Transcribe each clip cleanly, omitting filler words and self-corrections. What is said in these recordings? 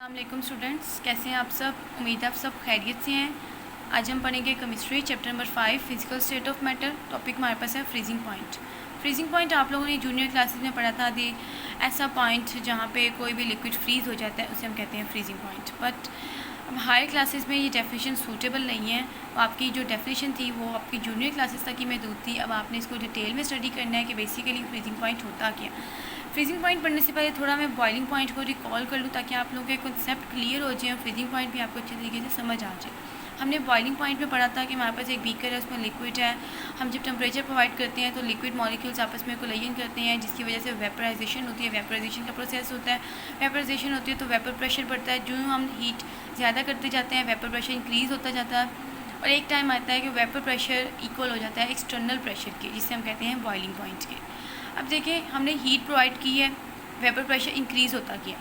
अस्सलाम स्टूडेंट्स, कैसे हैं आप सब। उम्मीद है आप सब खैरियत से हैं। आज हम पढ़ेंगे chemistry chapter number 5 physical state of matter. Topic हमारे पास है फ्रीजिंग पॉइंट। फ्रीजिंग पॉइंट आप लोगों ने जूनियर क्लासेस में पढ़ा था। दी ऐसा पॉइंट जहाँ पे कोई भी लिक्विड फ्रीज हो जाता है उसे हम कहते हैं फ्रीजिंग पॉइंट। बट अब हायर क्लासेस में ये डेफिनेशन सूटेबल नहीं है। आपकी जो डेफिनेशन थी वो आपकी जूनियर क्लासेस तक ही महदूद थी। अब आपने इसको डिटेल में स्टडी करना है कि बेसिकली फ्रीजिंग पॉइंट होता क्या। फ्रीजिंग पॉइंट पढ़ने से पहले थोड़ा मैं बॉइलिंग पॉइंट को रिकॉल कर लूँ ताकि आप लोगों के कॉन्सेप्ट क्लियर हो जाए और फ्रीजिंग पॉइंट भी आपको अच्छे तरीके से समझ आ जाए। हमने बॉइलिंग पॉइंट में पढ़ा था कि हमारे पास एक बीकर है, उसमें लिक्विड है। हम जब टेम्परेचर प्रोवाइड करते हैं तो लिक्विड मॉलिक्यूल्स आपस में कोलिजन करते हैं, जिसकी वजह से वेपराइजेशन होती है। वेपराइजेशन का प्रोसेस होता है। वेपराइजेशन होती है तो वेपर प्रेशर बढ़ता है। जो हम हीट ज़्यादा करते जाते हैं वेपर प्रेशर इंक्रीज़ होता जाता है और एक टाइम आता है कि वेपर प्रेशर इक्वल हो जाता है एक्सटर्नल प्रेशर के, जिसे हम कहते हैं बॉइलिंग पॉइंट के। अब देखिए, हमने हीट प्रोवाइड की है, वेपर प्रेशर इंक्रीज़ होता गया,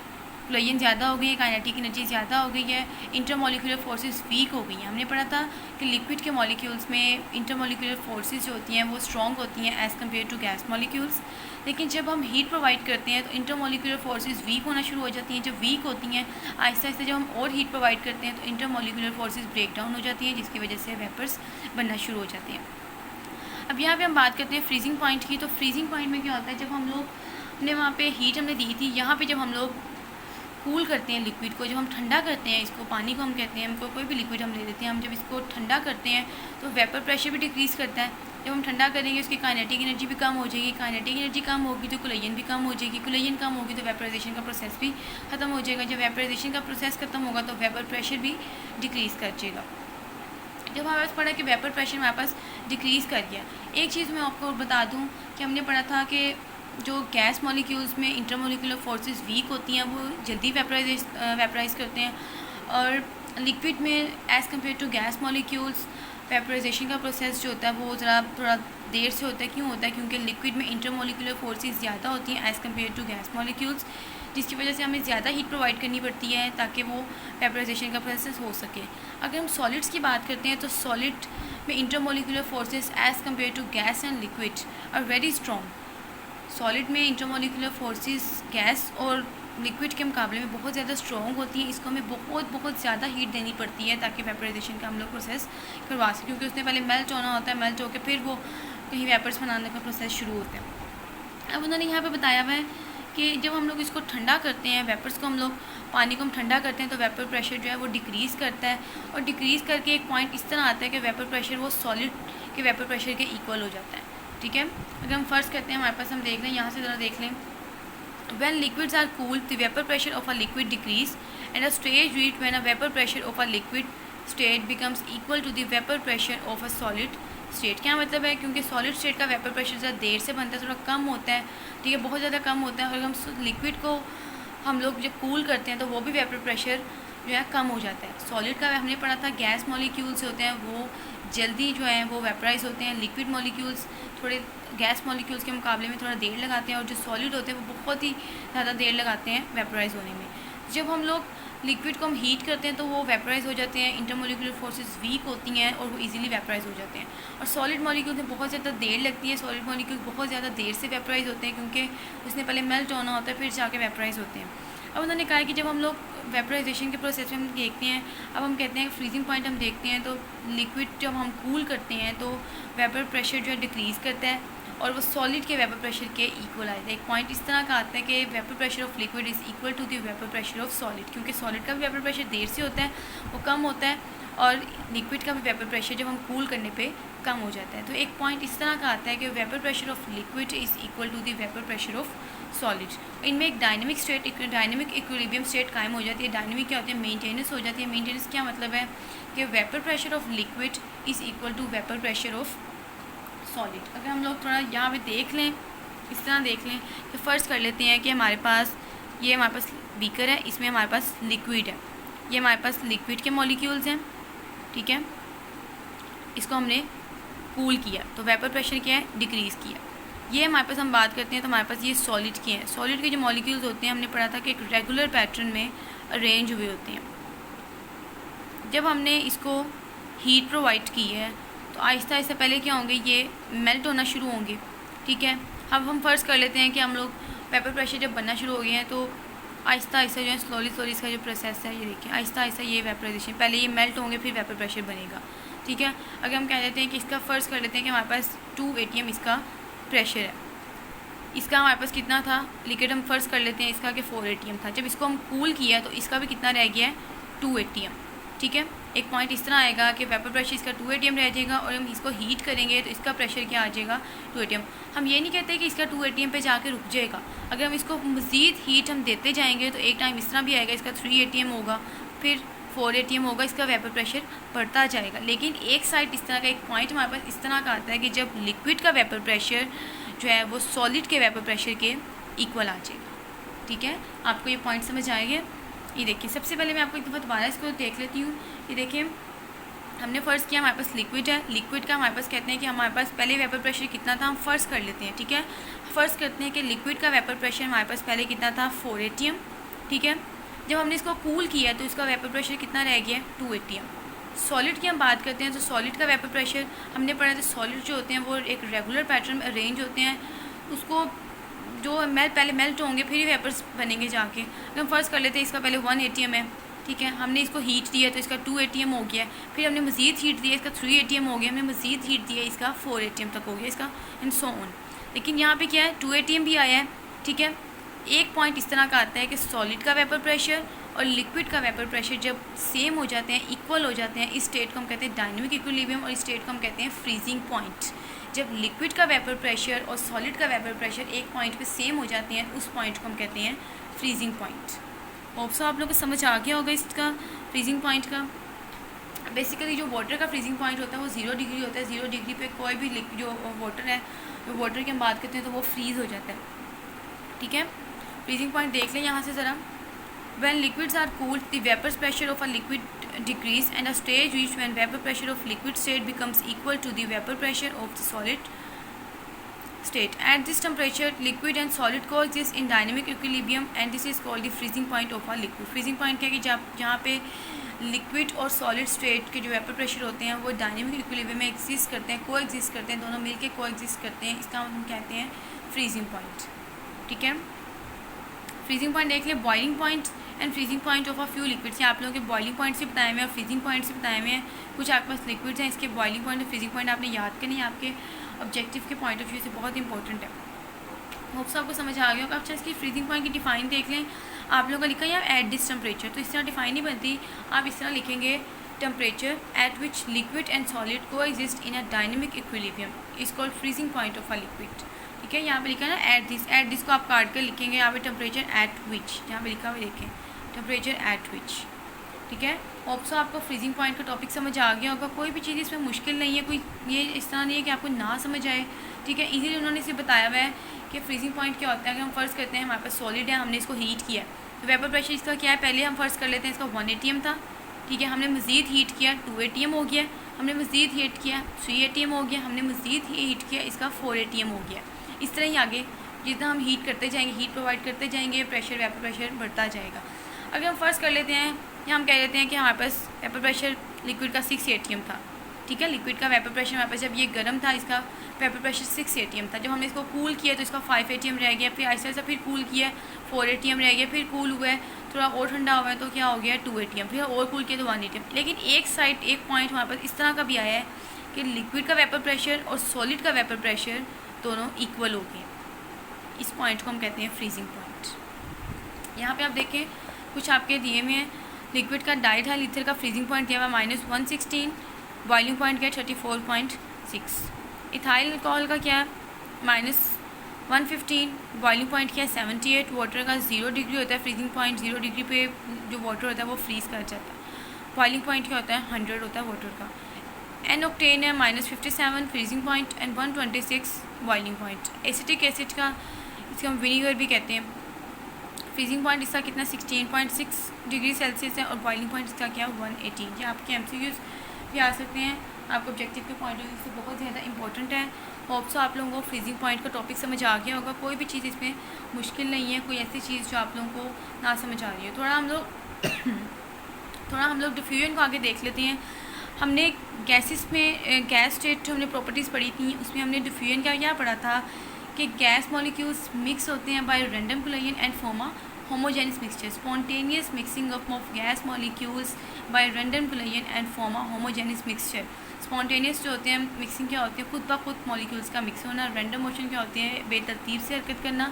कोलिजन ज़्यादा हो गई है, काइनेटिक एनर्जी ज़्यादा हो गई है, इंटरमोलिकुलर फोर्सेस वीक हो गई हैं। हमने पढ़ा था कि लिक्विड के मॉलिक्यूल्स में इंटरमोलिकुलर फोर्सेस जो होती हैं वो स्ट्रॉन्ग होती हैं as compare to gas molecules. लेकिन जब हम हीट प्रोवाइड करते हैं तो इंटरमोलिकुलर फोर्सेस वीक होना शुरू हो जाती हैं। जब वीक होती हैं, आहिस्ता आहिस्ता जब हम और हीट प्रोवाइड करते हैं तो इंटरमोलिकुलर फोर्सेस ब्रेक डाउन हो जाती हैं, जिसकी वजह से वेपर्स बनना शुरू हो जाते हैं। अब यहाँ पे हम बात करते हैं फ्रीजिंग पॉइंट की। तो फ्रीजिंग पॉइंट में क्या होता है, जब हम लोग ने वहाँ पे हीट हमने दी थी, यहाँ पे जब हम लोग कूल करते हैं लिक्विड को, जब हम ठंडा करते हैं इसको, पानी को हम कहते हैं, हमको कोई भी लिक्विड हम ले लेते हैं, हम जब इसको ठंडा करते हैं तो वेपर प्रेशर भी डिक्रीज़ करता है। जब हम ठंडा करेंगे उसकी काइनेटिक एनर्जी भी कम हो जाएगी। काइनेटिक एनर्जी कम होगी तो कोलिजन भी कम हो जाएगी। कोलिजन कम होगी तो वेपराइजेशन का प्रोसेस भी ख़त्म हो जाएगा। जब वेपराइजेशन का प्रोसेस ख़त्म होगा तो वेपर प्रेशर भी डिक्रीज़ कर जाएगा। जब हमारे पास पढ़ा कि वेपर प्रेशर हमारे पास डिक्रीज़ कर गया। एक चीज़ मैं आपको बता दूँ कि हमने पढ़ा था कि जो गैस मॉलिक्यूल्स में इंटरमोलिकुलर फोर्सेस वीक होती हैं वो जल्दी वेपराइज करते हैं, और लिक्विड में as compare to gas molecules vaporisation का प्रोसेस जो होता है वो ज़रा थोड़ा देर से होता है। क्यों होता है? क्योंकि लिक्विड में इंटरमोलिकुलर फोर्सेस ज़्यादा होती हैं as compare to gas molecules, जिसकी वजह से हमें ज़्यादा हीट प्रोवाइड करनी पड़ती है ताकि वो वेपराइजेशन का प्रोसेस हो सके। अगर हम सॉलिड्स की बात करते हैं तो सॉलिड में intermolecular forces as compare to gas and liquid are very strong. Solid में इंटरमोलिकुलर फोर्सेस गैस और लिक्विड के मुकाबले में बहुत ज़्यादा स्ट्रॉन्ग होती हैं। इसको हमें बहुत ज़्यादा हीट देनी पड़ती है ताकि वेपराइजेशन का हम लोग प्रोसेस करवा सकें, क्योंकि उसने पहले मेल्ट होना होता है, मेल्ट होकर फिर वो कहीं वेपर्स बनाने का प्रोसेस शुरू होता है। अब उन्होंने यहाँ पे बताया हुआ है कि जब हम लोग इसको ठंडा करते हैं, वेपर्स को हम लोग, पानी को हम ठंडा करते हैं तो वेपर प्रेशर जो है वो डिक्रीज़ करता है, और डिक्रीज़ करके एक पॉइंट इस तरह आता है कि वेपर प्रेशर वो सॉलिड के वेपर प्रेशर के इक्वल हो जाता है। ठीक है, अगर हम फर्स्ट करते हैं, हमारे पास हम देख लें, यहाँ से ज़रा देख लें, when liquids are cooled the vapor pressure of a liquid decrease and a stage reached when a vapor pressure of a liquid state becomes equal to the vapor pressure of a solid state। क्या मतलब है? क्योंकि solid state का vapour pressure ज़रा देर से बनता है, थोड़ा कम होता है। ठीक है, बहुत ज़्यादा कम होता है। और हम लिक्विड को हम लोग जब कूल करते हैं तो वो भी वेपर प्रेशर जो है कम हो जाता है। सॉलिड का हमने पढ़ा था गैस मॉलिक्यूल्स होते हैं वो जल्दी जो है वो वेपराइज होते हैं। लिक्विड मॉलिक्यूल्स थोड़े गैस मॉलिक्यूल्स के मुकाबले में थोड़ा देर लगाते हैं, और जो सॉलिड होते हैं वो बहुत ही ज़्यादा देर लगाते हैं वेपराइज होने में। जब हम लोग लिक्विड को हम हीट करते हैं तो वो वेपराइज हो जाते हैं, इंटरमोलिकुलर फोर्सेस वीक होती हैं और वो इजीली वेपराइज हो जाते हैं। और सॉलिड मॉलिक्यूल्स में बहुत ज़्यादा देर लगती है। सॉलिड मॉलिक्यूल्स बहुत ज़्यादा देर से वेपराइज होते हैं क्योंकि उसने पहले मेल्ट होना होता है, फिर जाके वेपराइज होते हैं। अब उन्होंने कहा कि जब हम लोग वेपराइजेशन के प्रोसेस में हम देखते हैं, अब हम कहते हैं फ्रीजिंग पॉइंट हम देखते हैं, तो लिक्विड जब हम कूल करते हैं तो वेपर प्रेशर जो है डिक्रीज़ करता है और वो सॉलिड के वेपर प्रेशर के इक्वल आता है। एक पॉइंट इस तरह का आता है कि vapour pressure of liquid is equal to the vapour pressure of solid, क्योंकि सॉलिड का भी वेपर प्रेशर देर से होता है, वो कम होता है, और लिक्विड का भी वेपर प्रेशर जब हम कूल करने पे कम हो जाता है। तो एक पॉइंट इस तरह का आता है कि vapour pressure of liquid is equal to the vapour pressure of solid. इनमें एक dynamic state, dynamic equilibrium state कायम हो जाती है। डायनेमिक क्या होती है? मेंटेनेंस हो जाती है। मेंटेनेंस क्या मतलब है कि vapour pressure of liquid is equal to vapour pressure of solid. अगर हम लोग थोड़ा यहाँ पे देख लें, इस तरह देख लें कि फ़र्ज़ कर लेते हैं कि हमारे पास बीकर है, इसमें हमारे पास लिक्विड है, ये हमारे पास लिक्विड के मॉलिक्यूल्स हैं। ठीक है, इसको हमने कूल किया तो वेपर प्रेशर क्या है? डिक्रीज़ किया। ये हमारे पास हम बात करते हैं तो हमारे पास ये सॉलिड के हैं। सॉलिड के जो मॉलिक्यूल्स होते हैं हमने पढ़ा था कि एक रेगुलर पैटर्न में अरेंज हुए होते हैं। जब हमने इसको हीट प्रोवाइड की है तो आहिस्ता आहिस्ता पहले क्या होंगे? ये मेल्ट होना शुरू होंगे। ठीक है, अब हम फ़र्ज़ कर लेते हैं कि हम लोग वेपर प्रेशर जब बनना शुरू हो गए हैं तो आहिस्ता आहिस्ता जो है स्लोली इसका जो प्रोसेस है ये देखिए आहिस्ता आहिस्ता ये वेपराइजेशन, पहले ये मेल्ट होंगे फिर वेपर प्रेशर बनेगा, ठीक है। अगर हम कह देते हैं कि इसका फ़र्ज़ कर लेते हैं कि हमारे पास 2 atm इसका प्रेशर है, इसका हमारे पास कितना था लिक्विड, हम फ़र्ज़ कर लेते हैं इसका कि 4 atm था। जब इसको हम कूल किया तो इसका भी कितना रह गया है 2 atm, ठीक है। एक पॉइंट इस तरह आएगा कि वेपर प्रेशर इसका 2 atm रह जाएगा और हम इसको हीट करेंगे तो इसका प्रेशर क्या आ जाएगा 2 atm। हम ये नहीं कहते कि इसका 2 atm पे जाके रुक जाएगा, अगर हम इसको मज़ीद हीट हम देते जाएंगे तो एक टाइम इस तरह भी आएगा इसका 3 atm होगा, फिर 4 atm होगा, इसका वेपर प्रेशर बढ़ता जाएगा। लेकिन एक साइड इस तरह का एक पॉइंट हमारे पास इस तरह का आता है कि जब लिक्विड का वेपर प्रेशर जो है वो सॉलिड के वेपर प्रेशर के इक्वल आ जाएगा, ठीक है। आपको ये पॉइंट समझ आएगा। ये देखिए सबसे पहले मैं आपको एक दफ़ा दोबारा इसको देख लेती हूँ। ये देखिए हमने फ़र्ज़ किया हमारे पास लिक्विड है, लिक्विड का हमारे पास कहते हैं कि हमारे पास पहले वेपर प्रेशर कितना था, हम फ़र्ज़ कर लेते हैं, ठीक है। फ़र्ज़ करते हैं कि लिक्विड का वेपर प्रेशर हमारे पास पहले कितना था 4 atm, ठीक है। जब हमने इसको कूल किया तो इसका वेपर प्रेशर कितना रह गया 2 atm। सॉलिड की हम बात करते हैं तो सॉलिड का वेपर प्रेशर हमने पढ़ा था, सॉलिड जो होते हैं वो एक रेगुलर पैटर्न में अरेंज होते हैं, उसको जो पहले मेल्ट होंगे फिर ही वेपर्स बनेंगे जाके। अगर हम फ़र्ज़ कर लेते हैं इसका पहले 1 atm है, ठीक है, हमने इसको हीट दिया तो इसका 2 atm हो गया, फिर हमने मज़ीद हीट दिया इसका 3 atm हो गया, हमने मज़ीद हीट दिया इसका 4 atm तक हो गया इसका, एंड सो ऑन। लेकिन यहाँ पे क्या है 2 atm भी आया है, ठीक है। एक पॉइंट इस तरह का आता है कि सॉलिड का वेपर प्रेशर और लिक्विड का वेपर प्रेशर जब सेम हो जाते हैं, इक्वल हो जाते हैं, इस स्टेट को हम कहते हैं डायनेमिक इक्विलिब्रियम और इस स्टेट को हम कहते हैं फ्रीजिंग पॉइंट। जब लिक्विड का वेपर प्रेशर और सॉलिड का वेपर प्रेशर एक पॉइंट पे सेम हो जाते हैं उस पॉइंट को हम कहते हैं फ्रीजिंग पॉइंट। होप सो आप लोगों को समझ आ गया होगा इसका फ्रीजिंग पॉइंट का। बेसिकली जो वाटर का फ्रीजिंग पॉइंट होता है वो 0 डिग्री होता है। 0 डिग्री पे कोई भी जो वाटर है, वाटर की हम बात करते हैं तो वो फ्रीज़ हो जाता है, ठीक है। फ्रीजिंग पॉइंट देख लें यहाँ से ज़रा। When liquids are cooled, the vapor pressure of a liquid decrease and a stage reached when vapor pressure of liquid state becomes equal to the vapor pressure of the solid state. At this temperature, liquid and solid coexist in dynamic equilibrium and this is called the freezing point of a liquid. Freezing point क्या कि जहाँ पे liquid और solid state के जो vapour pressure होते हैं वो डायनेमिक इक्विलिब्रियम में एग्जिस्ट करते हैं, को एग्जिस्ट करते हैं, दोनों मिलके को एग्जिस्ट करते हैं, इसका हम कहते हैं फ्रीजिंग पॉइंट, ठीक है। फ्रीजिंग पॉइंट देख लें, boiling point and freezing point of a few liquids. आप लोगों के बॉइलिंग पॉइंट से बताए हुए हैं और फ्रीजिंग पॉइंट से बताए हुए हैं। कुछ आपके पास लिक्विड्स हैं, इसके बॉइलिंग पॉइंट और फ्रीजिंग पॉइंट आपने याद करनी है, आपके ऑब्जेक्टिव के पॉइंट ऑफ व्यू से बहुत इंपॉर्टेंट है। होप्स आपको समझ आ गया होगा। अच्छा इसकी फ्रीजिंग पॉइंट की डिफाइन देख लें। आप लोगों का लिखा है एट दिस टेम्परेचर, तो इस तरह डिफाइन नहीं बनती, आप इस तरह लिखेंगे temperature at which liquid and solid coexist in a dynamic equilibrium is called freezing point of a liquid, ठीक है। यहाँ पे लिखा है ना एट दिस को आप काट कर लिखेंगे, यहाँ पे टेम्परेचर एट विच, यहाँ पे लिखा हुआ देखें टेम्परेचर एट विच, ठीक है। होप्स आपको फ्रीजिंग पॉइंट का टॉपिक समझ आ गया होगा। कोई भी चीज़ इसमें मुश्किल नहीं है, कोई ये इस तरह नहीं है कि आपको ना समझ आए, ठीक है। इजीली उन्होंने इसे बताया हुआ है कि फ्रीजिंग पॉइंट क्या होता है। अगर हम फ़र्ज़ करते हैं हमारे पास सॉलिड है, हमने इसको हीट किया तो वेपर प्रेशर इसका क्या है, पहले हम फ़र्ज़ कर लेते हैं इसका 1 atm था, ठीक है। हमने मज़ीद हीट किया 2 atm हो गया, हमने मज़ीद हीट किया 3 atm हो गया, हमने मज़ीद हीट किया इसका 4 atm हो गया। इस तरह ही आगे जितना हम हीट करते जाएंगे, हीट प्रोवाइड करते जाएंगे, प्रेशर वेपर प्रेशर बढ़ता जाएगा। अगर हम फ़र्ज़ कर लेते हैं या हम कह लेते हैं कि हमारे पास वेपर प्रेशर लिक्विड का 6 atm था, ठीक है। लिक्विड का वेपर प्रेशर हमारे पास जब ये गर्म था इसका वेपर प्रेशर 6 atm था। जब हमने इसको कूल किया तो इसका 5 atm रह गया, फिर आहिस्ता आहिस्ता फिर कूल किया 4 atm रह गया, फिर कूल हुआ है थोड़ा और ठंडा हुआ है तो क्या हो गया 2 atm, फिर और कूल किया तो 1 atm। लेकिन एक साइड एक पॉइंट हमारे पास इस तरह का भी आया है कि लिक्विड का वेपर प्रेशर और सॉलिड का वेपर प्रेशर दोनों इक्वल हो गए। इस पॉइंट को हम कहते हैं फ्रीजिंग पॉइंट। यहाँ पे आप देखें कुछ आपके दिए में हैं। लिक्विड का डाइथाइल ईथर का फ्रीजिंग पॉइंट दिया हुआ -116, बॉइलिंग पॉइंट क्या 34.6। इथाइल अल्कोहल का क्या है -115, बॉइलिंग पॉइंट क्या है 78। वाटर का 0 डिग्री होता है फ्रीजिंग पॉइंट, 0 डिग्री पे जो वाटर होता है वो फ्रीज़ कर जाता है। बॉइलिंग पॉइंट क्या होता है 100 होता है वाटर का। एन ऑक्टेन है -57 freezing point and 126 boiling point. Acetic acid का इसको हम विनीगर भी कहते हैं। फ्रीजिंग पॉइंट इसका कितना 16.6 डिग्री सेल्सियस है और बॉइलिंग पॉइंट इसका क्या 118। ये आपके MCQs भी आ सकते हैं, आपको ऑब्जेक्टिव के पॉइंट ऑफ व्यू से बहुत ज़्यादा इंपॉर्टेंट है। होप सो आप लोगों को फ्रीजिंग पॉइंट का टॉपिक समझ आ गया होगा। कोई भी चीज़ इसमें मुश्किल नहीं है, कोई ऐसी चीज़ जो आप लोगों को ना समझ आ रही है। थोड़ा हम लोग डिफ्यूजन को आगे देख लेते हैं। हमने गैसेस में गैस स्टेट हमने प्रॉपर्टीज़ पढ़ी थी, उसमें हमने डिफ्यूजन का क्या पढ़ा था कि गैस मॉलिक्यूल्स मिक्स होते हैं bye random collision and form a homogeneous mixture, spontaneous mixing up of gas molecules by random collision and form a homogeneous mixture. Spontaneous जो होते हैं मिक्सिंग क्या होती है, खुद ब खुद मॉलिक्यूल्स का मिक्स होना. रैंडम मोशन क्या होती है, बेतरतीब से हरकत करना.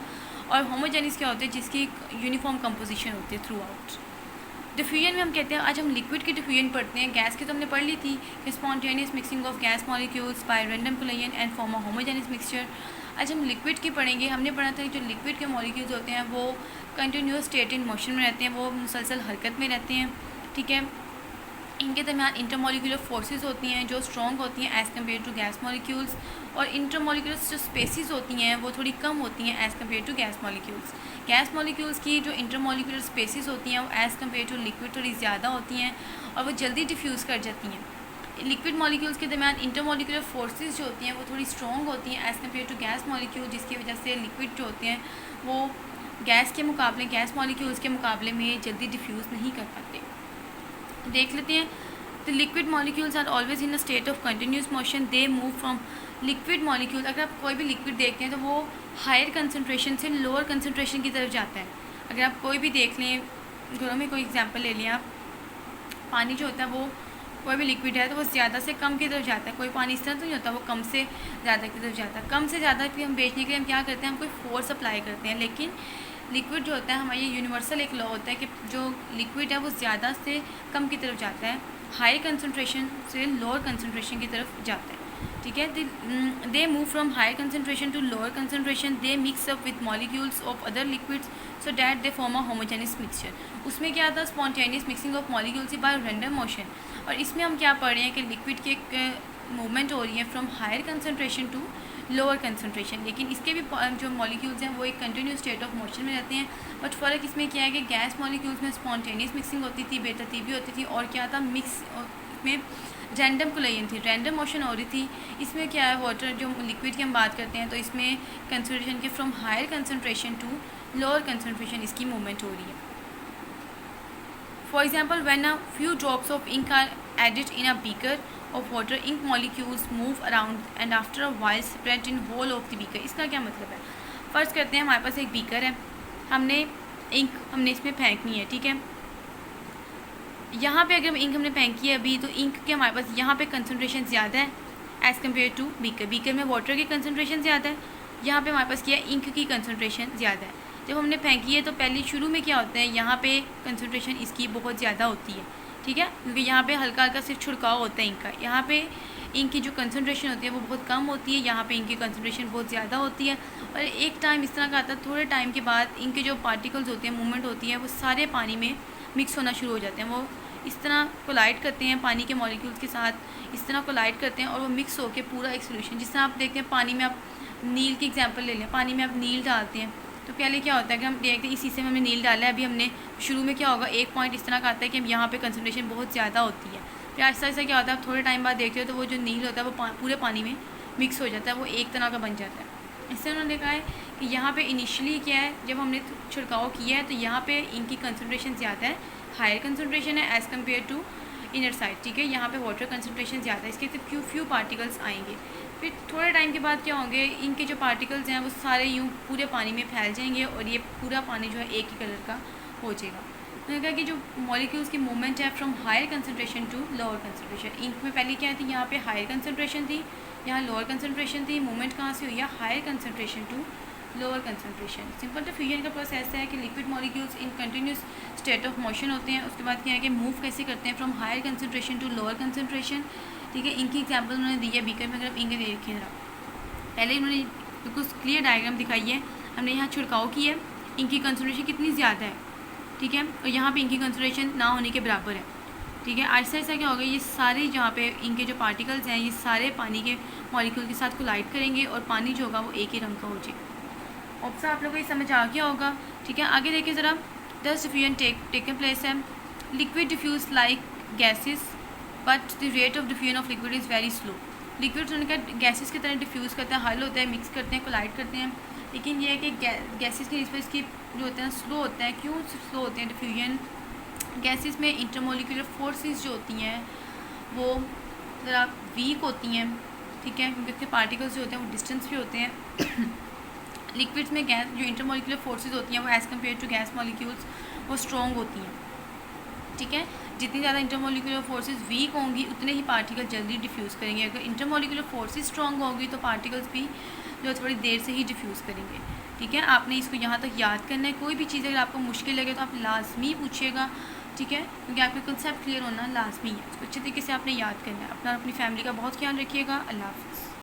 और होमोजेनियस क्या होती है, जिसकी एक यूनिफॉर्म कंपोजिशन होती है थ्रू आउट. डिफ्यूजन में हम कहते हैं, आज हम लिक्विड की डिफ्यूजन पढ़ते हैं. गैस की तो हमने पढ़ ली थी कि spontaneous mixing of gas molecules by random collision and form a homogeneous mixture. आज हम लिक्विड की पढ़ेंगे. हमने पढ़ा था कि जो लिक्विड के मॉलिक्यूल्स होते हैं वो कंटिन्यूस स्टेट इन मोशन में रहते हैं, वो मुसलसल हरकत में रहते हैं. ठीक है, इनके दरमियान इंटरमोलिकुलर फोर्सेस होती हैं जो स्ट्रॉन्ग होती हैं as compare to gas molecules, और इंटरमोलिकुलर जो स्पेसिस होती हैं वो थोड़ी कम होती हैं as compare to gas molecules. Gas molecules की जो इंटरमोलिकुलर स्पेसिस होती हैं वो एज़ कम्पेयर टू लिक्विड थोड़ी ज़्यादा होती हैं और वो जल्दी डिफ्यूज़ कर जाती हैं. लिक्विड मॉलिक्यूल्स के दरमियान इंटरमोलिकुलर फोर्सेस जो होती हैं वो थोड़ी स्ट्रॉन्ग होती हैं as compare to gas molecule, जिसकी वजह से लिक्विड जो होते हैं वो गैस के मुकाबले, गैस मॉलिक्यूल्स के मुकाबले में जल्दी डिफ्यूज़ नहीं कर पाते. देख लेते हैं. The liquid molecules are always in a state of continuous motion. They move from liquid molecule. अगर आप कोई भी लिक्विड देखते हैं तो वो हायर कंसनट्रेशन से लोअर कंसनट्रेशन की तरफ जाता है. अगर आप कोई भी देख लें, घरों में कोई एग्जांपल ले लें आप, पानी जो होता है वो कोई भी लिक्विड है तो वो ज़्यादा से कम की तरफ जाता है. कोई पानी इस तरह तो नहीं होता, वो कम से ज़्यादा की तरफ जाता है. कम से ज़्यादा की हम बेचने के लिए हम क्या करते हैं, हम कोई फोर्स अप्लाई करते हैं. लेकिन लिक्विड जो होता है, हमारा ये यूनिवर्सल एक लॉ होता है कि जो लिक्विड है वो ज़्यादा से कम की तरफ जाता है, हाई कंसनट्रेशन से लोअर कंसनट्रेशन की तरफ जाता है. ठीक है, they move from higher concentration to lower concentration. They mix up with molecules of other liquids so that they form a homogeneous mixture. उसमें क्या था, spontaneous mixing of molecules by random motion. और इसमें हम क्या पढ़ रहे हैं कि लिक्विड की एक मूवमेंट हो रही है from higher concentration to lower concentration. लेकिन इसके भी जो मॉलिक्यूल्स हैं वो एक कंटिन्यूस स्टेट ऑफ मोशन में रहते हैं. बट फ़र्क इसमें क्या है कि गैस मॉलिक्यूल्स में स्पॉन्टेनियस मिक्सिंग होती थी, बेतरतीबी होती थी, और क्या था, मिक्स में रैंडम कोलिजन थी, रैंडम मोशन हो रही थी. इसमें क्या है, वाटर जो लिक्विड की हम बात करते हैं तो इसमें कंसनट्रेशन के from higher concentration to lower concentration इसकी मूवमेंट हो रही है. For example, when a few drops of ink are added in a beaker of water, ink molecules move around and after a while spread in whole of the beaker. इसका क्या मतलब है, फ़र्ज़ करते हैं हमारे पास एक बीकर है, हमने इंक इसमें फेंकनी है. ठीक है, यहाँ पे अगर इंक हमने फेंकी है अभी, तो इंक के हमारे पास यहाँ पे कंसनट्रेशन ज़्यादा है as compare to beaker. Beaker में वाटर की कंसनट्रेशन ज़्यादा है, यहाँ पे हमारे पास क्या है, इंक की कंसनट्रेशन ज़्यादा है. जब हमने फेंकी है तो पहले शुरू में क्या होता है, यहाँ पे कंसनट्रेशन इसकी बहुत ज़्यादा होती है. ठीक है, क्योंकि यहाँ पे हल्का हल्का सिर्फ छिड़काव होता है इंक का. यहाँ पे इंक की जो कंसनट्रेशन होती है वो बहुत कम होती है, यहाँ पे इंक की कंसनट्रेशन बहुत ज़्यादा होती है. और एक टाइम इस तरह का आता है, थोड़े टाइम के बाद इंक के जो पार्टिकल्स होते हैं, मूवमेंट होती है, वो सारे पानी में मिक्स होना शुरू हो जाते हैं. वो इस तरह कोलाइड करते हैं पानी के मॉलिक्यूल्स के साथ, इस तरह कोलाइड करते हैं और वो मिक्स होकर पूरा एक सोल्यूशन, जिस तरह आप देखते हैं पानी में, आप नील की एग्जाम्पल ले लें, पानी में आप नील डालते हैं तो पहले क्या होता है कि हम देखते हैं इस शीशे में हमने नील डाला है, अभी हमने शुरू में क्या होगा, एक पॉइंट इस तरह का आता है कि हम यहाँ पे कंसनट्रेशन बहुत ज़्यादा होती है. फिर आहिस्ता आहिस्ता क्या होता है, आप थोड़े टाइम बाद देखते हो तो वो जो नील होता है वो पूरे पानी में मिक्स हो जाता है, वो एक तरह का बन जाता है. इससे उन्होंने देखा है कि यहाँ पे इनिशियली क्या है, जब हमने छिड़काव किया है तो यहाँ पे इनकी कंसनट्रेशन ज़्यादा है, हायर कंसनट्रेशन है as compare to inner side. ठीक है, यहाँ पे वाटर कंसनट्रेशन ज़्यादा है, इसके फ्यू पार्टिकल्स आएंगे. फिर थोड़े टाइम के बाद क्या होंगे, इनके जो पार्टिकल्स हैं वो सारे यूँ पूरे पानी में फैल जाएंगे और ये पूरा पानी जो है एक ही कलर का हो जाएगा. मैंने कहा कि जो मॉलिक्यूल्स की मूवमेंट है from higher concentration to lower concentration. Ink में पहले क्या थी, यहाँ पे हायर कंसनट्रेशन थी, यहाँ लोअर कंसनट्रेशन थी. मूवमेंट कहाँ से हुई है, higher concentration to lower concentration. Simple diffusion का प्रोसेस है कि liquid molecules in continuous state of motion होते हैं. उसके बाद क्या है कि मूव कैसे करते हैं from higher concentration to lower concentration. ठीक है, इनकी एग्जाम्पल उन्होंने दी है बीकर में. अगर आप इंक दे रखी है, पहले इन्होंने बिल्कुल क्लियर डायग्राम दिखाई है. हमने यहाँ छिड़काव की है, इनकी कंसनट्रेशन कितनी ज़्यादा है. ठीक है, और यहाँ पे इनकी कंसनट्रेशन ना होने के बराबर है. ठीक है, आहिस्ता आहिस्ता क्या होगा, ये सारे जहाँ पे इनके जो पार्टिकल्स हैं ये सारे पानी के मॉलिक्यूल के साथ कोलाइड करेंगे और पानी जो होगा वो एक ही रंग का हो जाएगा. ऑप्शन आप लोगों को ये समझ आ गया होगा. ठीक है, आगे देखिए ज़रा. दस डिफ्यूजन टेकन प्लेस है. Liquid diffuse like gases but the rate of diffusion of liquid is very slow. Liquid होने का गैसेस की तरह डिफ्यूज़ करता है, हल होता है, मिक्स करते हैं, कोलाइड करते हैं. लेकिन ये है कि गैसेस की निस्बत इसकी जो होता है स्लो होता है. क्यों स्लो होते हैं डिफ्यूजन? गैसेस में इंटरमोलिकुलर फोर्सेस जो होती हैं वो ज़रा वीक होती हैं. ठीक है, क्योंकि इसके पार्टिकल्स जो होते हैं वो डिस्टेंस पे होते हैं. लिक्विड्स में गैस जो इंटरमोलिकुलर फोर्सेस होती हैं वो as compare to gas molecules वो स्ट्रॉन्ग होती हैं, ठीक है। जितनी ज़्यादा इंटरमोलिकुलर फोर्सेस वीक होंगी उतने ही पार्टिकल जल्दी डिफ्यूज़ करेंगे। अगर इंटरमोलिकुलर फोर्सेस स्ट्रॉन्ग होगी तो पार्टिकल्स भी जो थोड़ी देर से ही डिफ्यूज़ करेंगे, ठीक है। आपने इसको यहाँ तक याद करना है। कोई भी चीज़ अगर आपको मुश्किल लगे तो आप लाजमी पूछिएगा, ठीक है, क्योंकि आपका कंसेप्ट क्लियर होना लाजमी है। उसको अच्छे तरीके से आपने याद करना है। अपनी फैमिली का बहुत ख्याल रखिएगा। अल्लाह हाफ़िज़।